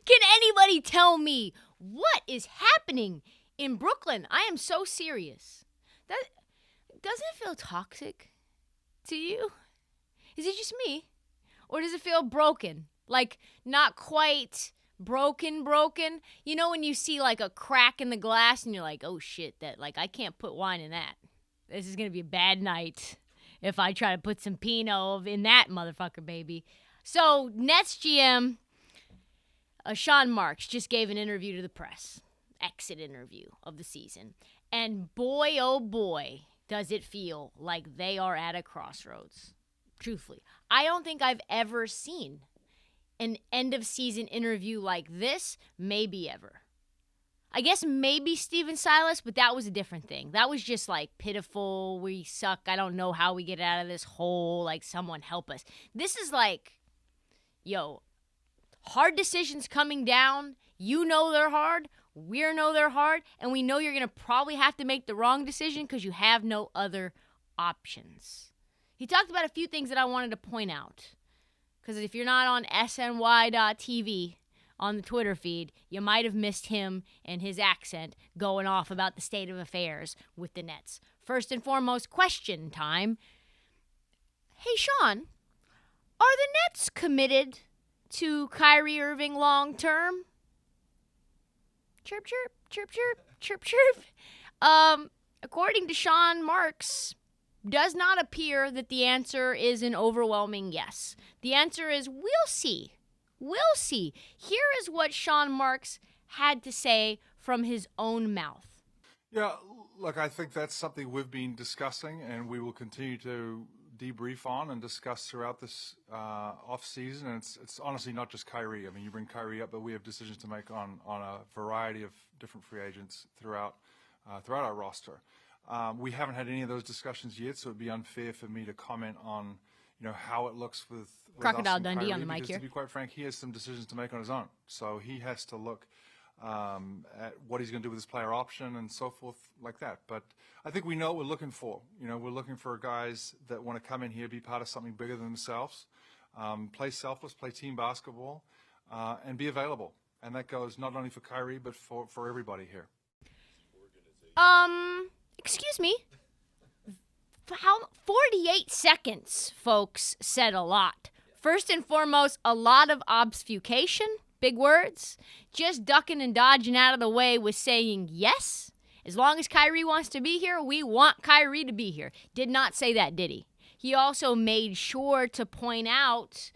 Can anybody tell me what is happening in Brooklyn? I am so serious. That doesn't it feel toxic to you? Is it just me? Or does it feel broken? Like not quite broken? You know when you see like a crack in the glass and you're like, oh shit, that like I can't put wine in that. This is going to be a bad night if I try to put some Pinot in that motherfucker, baby. So, Nets GM Sean Marks just gave an interview to the press. Exit interview of the season. And boy, oh boy, does it feel like they are at a crossroads. Truthfully. I don't think I've ever seen an end-of-season interview like this, maybe ever. I guess maybe Steven Silas, but that was a different thing. That was just like pitiful, we suck, I don't know how we get out of this hole, like someone help us. This is like, yo, hard decisions coming down. You know they're hard, we know they're hard, and we know you're going to probably have to make the wrong decision because you have no other options. He talked about a few things that I wanted to point out. Because if you're not on sny.tv on the Twitter feed, you might have missed him and his accent going off about the state of affairs with the Nets. First and foremost, question time. Hey, Sean, are the Nets committed to Kyrie Irving long term? Chirp, chirp, chirp, chirp, chirp, chirp. According to Sean Marks, does not appear that the answer is an overwhelming yes. The answer is we'll see. We'll see. Here is what Sean Marks had to say from his own mouth. Yeah, look, I think that's something we've been discussing and we will continue to debrief on and discuss throughout this off-season. And it's honestly not just Kyrie. I mean, you bring Kyrie up, but we have decisions to make on a variety of different free agents throughout our roster. We haven't had any of those discussions yet, so it'd be unfair for me to comment on, how it looks with Crocodile us and Dundee Kyrie, on the mic here. To be quite frank, he has some decisions to make on his own. So he has to look at what he's going to do with his player option and so forth like that. But I think we know what we're looking for. We're looking for guys that want to come in here, be part of something bigger than themselves, play selfless, play team basketball, and be available. And that goes not only for Kyrie, but for everybody here. Excuse me. How 48 seconds, folks, said a lot. First and foremost, a lot of obfuscation, big words. Just ducking and dodging out of the way with saying yes. As long as Kyrie wants to be here, we want Kyrie to be here. Did not say that, did he? He also made sure to point out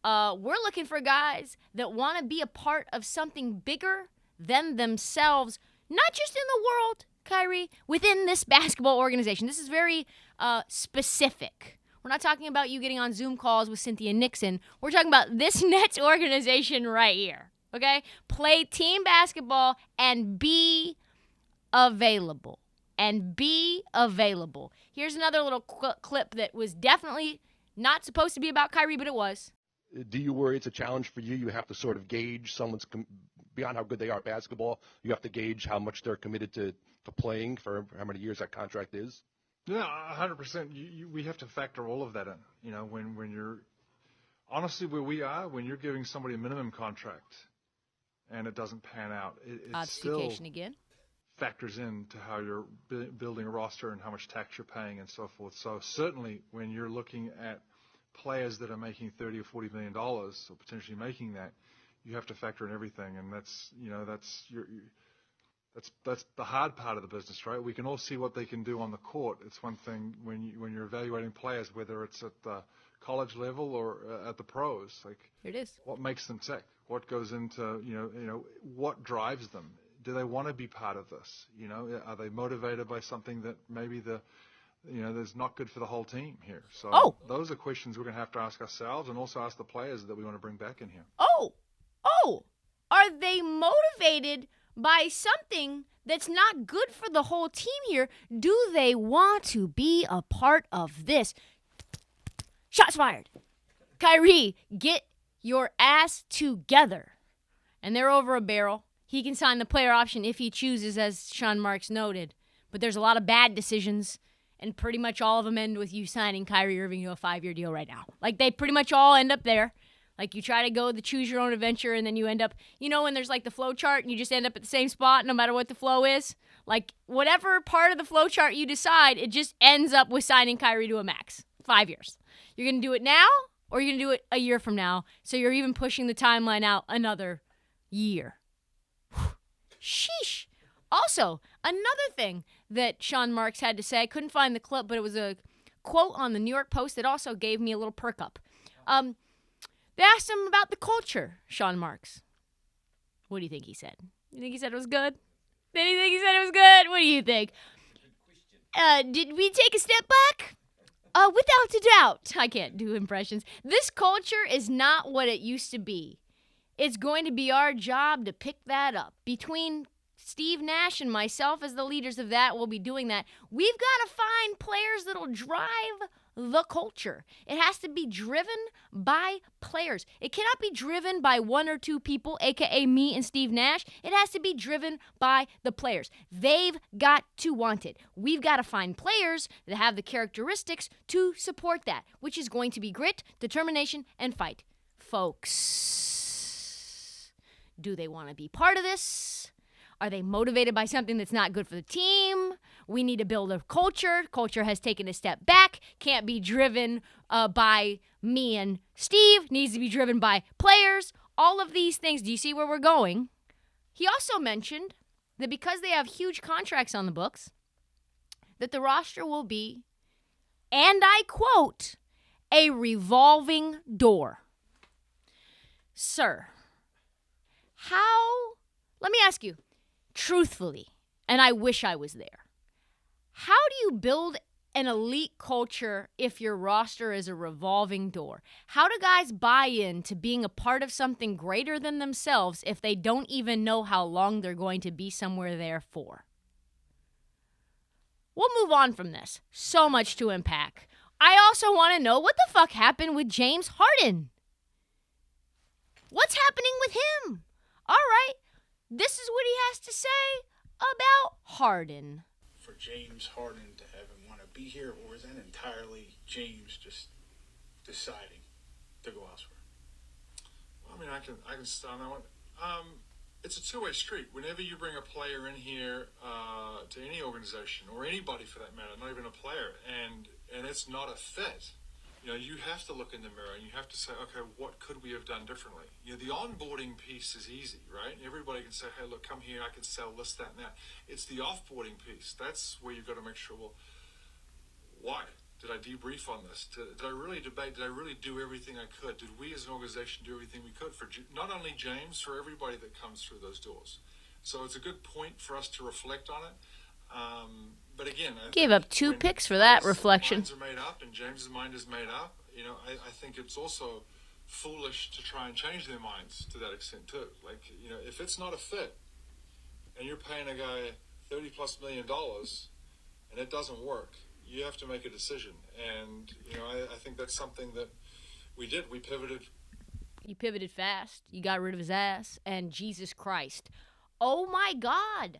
we're looking for guys that want to be a part of something bigger than themselves, not just in the world, Kyrie, within this basketball organization. This is very specific. We're not talking about you getting on Zoom calls with Cynthia Nixon. We're talking about this Nets organization right here, okay? Play team basketball and be available. Here's another little clip that was definitely not supposed to be about Kyrie, but it was. Do you worry it's a challenge for you? You have to sort of gauge someone's beyond how good they are at basketball. You have to gauge how much they're committed to playing for how many years that contract is. Yeah, 100%. We have to factor all of that in. When you're honestly where we are, when you're giving somebody a minimum contract and it doesn't pan out, it still again factors into how you're building a roster and how much tax you're paying and so forth. So certainly when you're looking at players that are making $30 or $40 million, or potentially making that, you have to factor in everything, and that's the hard part of the business, right? We can all see what they can do on the court. It's one thing when you're evaluating players, whether it's at the college level or at the pros. Like, here it is. What makes them tick? What goes into what drives them? Do they want to be part of this? Are they motivated by something that maybe that's not good for the whole team here? So those are questions we're going to have to ask ourselves, and also ask the players that we want to bring back in here. Are they motivated by something that's not good for the whole team here? Do they want to be a part of this? Shots fired. Kyrie, get your ass together. And they're over a barrel. He can sign the player option if he chooses, as Sean Marks noted. But there's a lot of bad decisions, and pretty much all of them end with you signing Kyrie Irving to a 5-year deal right now. Like, they pretty much all end up there. Like you try to go the choose your own adventure and then you end up, when there's like the flow chart and you just end up at the same spot no matter what the flow is. Like whatever part of the flow chart you decide, it just ends up with signing Kyrie to a max. 5 years. You're going to do it now or you're going to do it a year from now. So you're even pushing the timeline out another year. Sheesh. Also, another thing that Sean Marks had to say, I couldn't find the clip, but it was a quote on the New York Post that also gave me a little perk up. They asked him about the culture, Sean Marks. What do you think he said? You think he said it was good? Did he think he said it was good? What do you think? Did we take a step back? Without a doubt. I can't do impressions. This culture is not what it used to be. It's going to be our job to pick that up. Between Steve Nash and myself as the leaders of that, we'll be doing that. We've got to find players that'll drive the culture. It has to be driven by players. It cannot be driven by one or two people, a.k.a. me and Steve Nash. It has to be driven by the players. They've got to want it. We've got to find players that have the characteristics to support that, which is going to be grit, determination, and fight. Folks, do they want to be part of this? Are they motivated by something that's not good for the team? We need to build a culture. Culture has taken a step back. Can't be driven by me and Steve. Needs to be driven by players. All of these things. Do you see where we're going? He also mentioned that because they have huge contracts on the books, that the roster will be, and I quote, a revolving door. Sir, let me ask you, truthfully, and I wish I was there, how do you build an elite culture if your roster is a revolving door? How do guys buy in to being a part of something greater than themselves if they don't even know how long they're going to be somewhere there for? We'll move on from this. So much to unpack. I also want to know what the fuck happened with James Harden. What's happening with him? All right, this is what he has to say about Harden. For James Harden to have him want to be here, or is that entirely James just deciding to go elsewhere? Well, I mean, I can start on that one. It's a two-way street. Whenever you bring a player in here to any organization, or anybody for that matter, not even a player, and it's not a fit, you have to look in the mirror and you have to say, okay, what could we have done differently? The onboarding piece is easy, right? Everybody can say, hey, look, come here, I can sell this, that, and that. It's the offboarding piece. That's where you've got to make sure, well, why? Did I debrief on this? Did I really debate? Did I really do everything I could? Did we as an organization do everything we could for not only James, for everybody that comes through those doors? So it's a good point for us to reflect on it. But again, gave up 2 picks for that reflection. Minds are made up, and James's mind is made up. I think it's also foolish to try and change their minds to that extent too. Like, if it's not a fit, and you're paying a guy $30+ million, and it doesn't work, you have to make a decision. And I think that's something that we did. We pivoted. You pivoted fast. You got rid of his ass, and Jesus Christ, oh my God.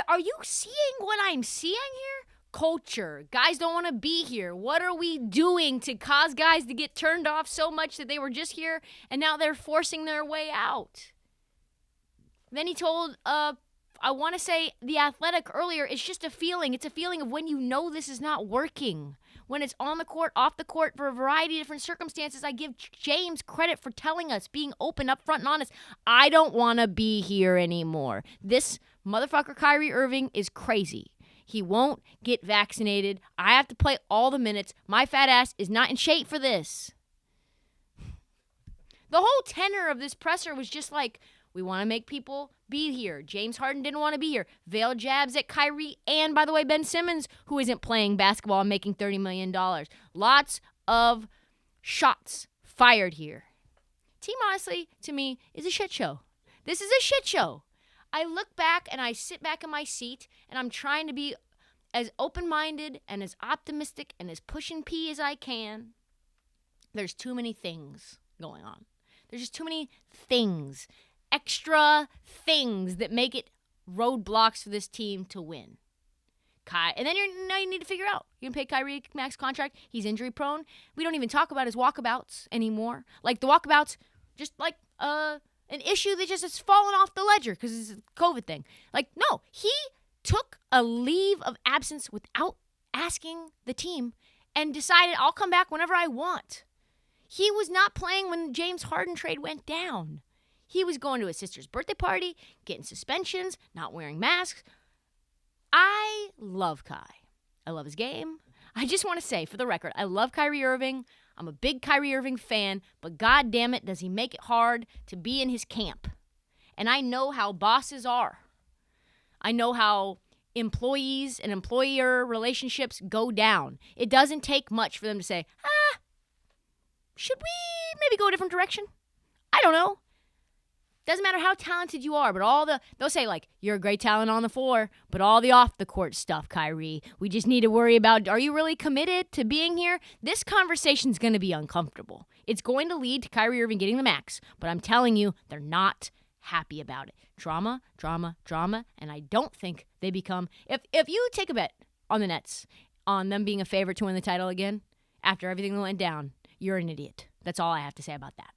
Are you seeing what I'm seeing here? Culture. Guys don't want to be here. What are we doing to cause guys to get turned off so much that they were just here and now they're forcing their way out? Then he told, I want to say The Athletic earlier, it's just a feeling. It's a feeling of when you know this is not working. When it's on the court, off the court, for a variety of different circumstances. I give James credit for telling us, being open, upfront, and honest. I don't want to be here anymore. This motherfucker Kyrie Irving is crazy. He won't get vaccinated. I have to play all the minutes. My fat ass is not in shape for this. The whole tenor of this presser was just like, we want to make people be here. James Harden didn't want to be here. Veiled jabs at Kyrie and, by the way, Ben Simmons, who isn't playing basketball and making $30 million. Lots of shots fired here. Team Honestly, to me, is a shit show. This is a shit show. I look back and I sit back in my seat and I'm trying to be as open-minded and as optimistic and as push and pee as I can. There's too many things going on. There's just too many things. Extra things that make it roadblocks for this team to win. And then now you need to figure out. You can pay Kyrie max contract. He's injury prone. We don't even talk about his walkabouts anymore. Like the walkabouts, just like an issue that just has fallen off the ledger because it's a COVID thing. Like, no, he took a leave of absence without asking the team and decided I'll come back whenever I want. He was not playing when the James Harden trade went down. He was going to his sister's birthday party, getting suspensions, not wearing masks. I love Kai. I love his game. I just want to say, for the record, I love Kyrie Irving. I'm a big Kyrie Irving fan, but God damn it, does he make it hard to be in his camp. And I know how bosses are. I know how employees and employer relationships go down. It doesn't take much for them to say, should we maybe go a different direction? I don't know. Doesn't matter how talented you are, but they'll say, like, you're a great talent on the floor, but all the off-the-court stuff, Kyrie, we just need to worry about, are you really committed to being here? This conversation's going to be uncomfortable. It's going to lead to Kyrie Irving getting the max, but I'm telling you, they're not happy about it. Drama, drama, drama, and I don't think they become, if you take a bet on the Nets, on them being a favorite to win the title again, after everything that went down, you're an idiot. That's all I have to say about that.